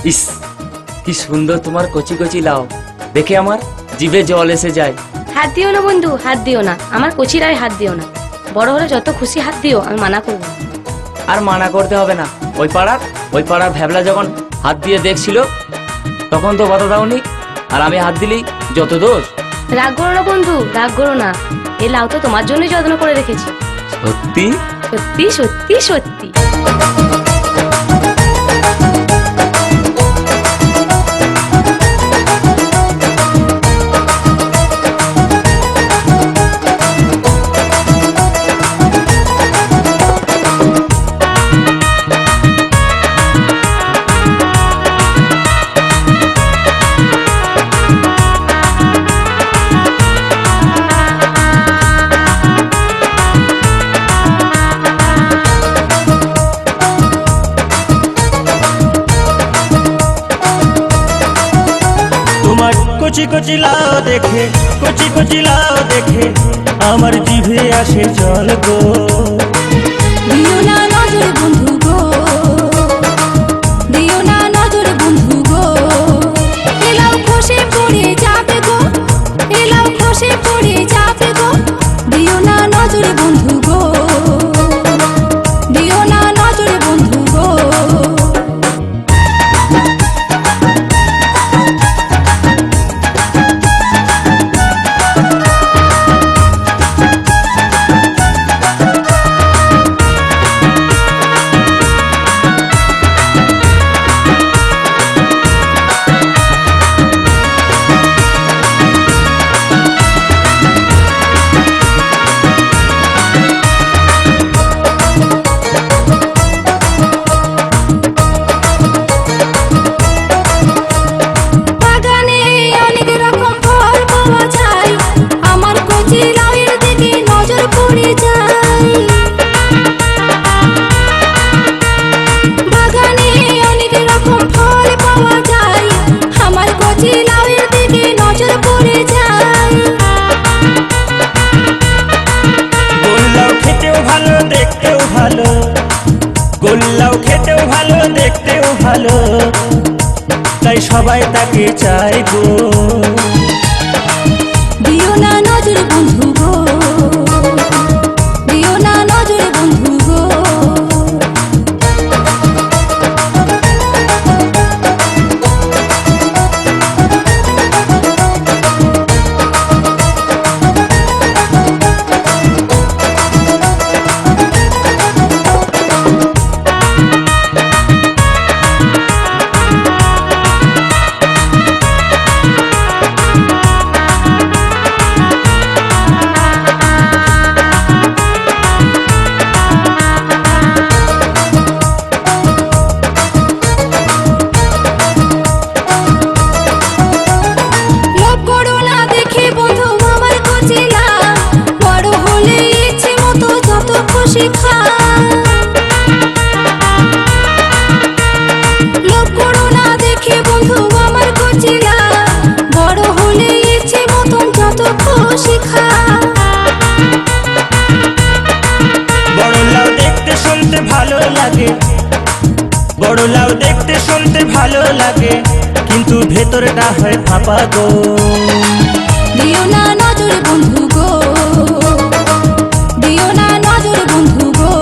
ইস, কি সুন্দর তোমার কচি কচি লাউ, দেখে আমার জিভে জল এসে যায়। হাত দিও না বন্ধু, হাত দিও না, আমার কচিরায় হাত দিও না। বড় হলে যত খুশি হাত দিও, আমি মানা করবো। আর মানা করতে হবে না, ওই পাড়ার ভ্যাবলা যখন হাত দিয়ে দেখছিল তখন তো বাধা দাওনি, আর আমি হাত দিলেই যত দোষ। রাগ করো না বন্ধু, রাগ করো না, এই লাউ তো তোমার জন্যই যত্ন করে রেখেছি। সত্যি সত্যি সত্যি সত্যি। কচি কচি লাউ দেখে, কচি কচি লাউ দেখে আমার জিভে আসে জল গো। দিও না নজর বন্ধু গো, দিও না নজর বন্ধু গো, এলাও খসে পড়ে যাবে গো, এলাও খসে পড়ে যাবে গো, দিও না নজর বন্ধু গো, দিও না নজর বন্ধু গো। গোল্লাও খেতেও ভালো, দেখতেও ভালো, তাই সবাই তাকে চায় গো। দিও না নজর বন্ধু গো, দিও না নজর বন্ধু গো। লোভ করো না দেখে বন্ধু আমার কচিলা, বড় হলে ইচ্ছে মতন যত খুশি খা। বড় লাউ দেখতে শুনতে ভালো লাগে, বড় লাউ দেখতে শুনতে ভালো লাগে, কিন্তু ভেতরটা হয় ফাঁপা গো। দিও না নজর বন্ধু গো, দিও না নজর বন্ধু গো।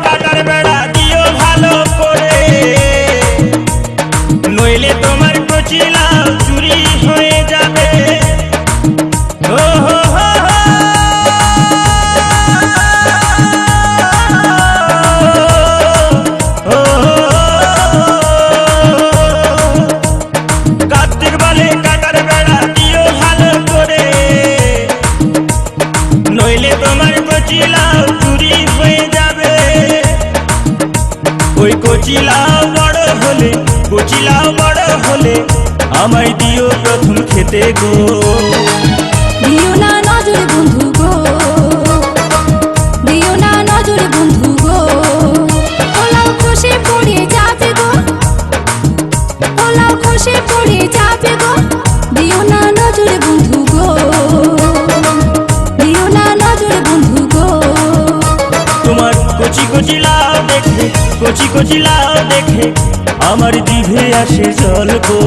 কাটার বেড়া দিও ভালো করে, নইলে তোমার কচি লাউ চুরি হয়ে যাবে। ও হো হো হো, ও কার্তিক বলে কাটার বেড়া দিও ভালো করে, নইলে তোমার কচি লাউ চুরি হয়ে যাবে। কচি লাউ বড় হলে, কচি লাউ বড় হলে আমায় দিও প্রথম খেতে গো। দিও না নজর বন্ধু গো, দিও না নজর বন্ধু গো, ওলাও খসে পড়ে যাবে গো, ওলাও খসে পড়ে যাবে গো, দিও না নজর বন্ধু গো, দিও না নজর বন্ধু গো। তোমার কচি কচি লাউ দেখে, কচি কচি লাউ দেখে আমার জিভে আসে জল গো।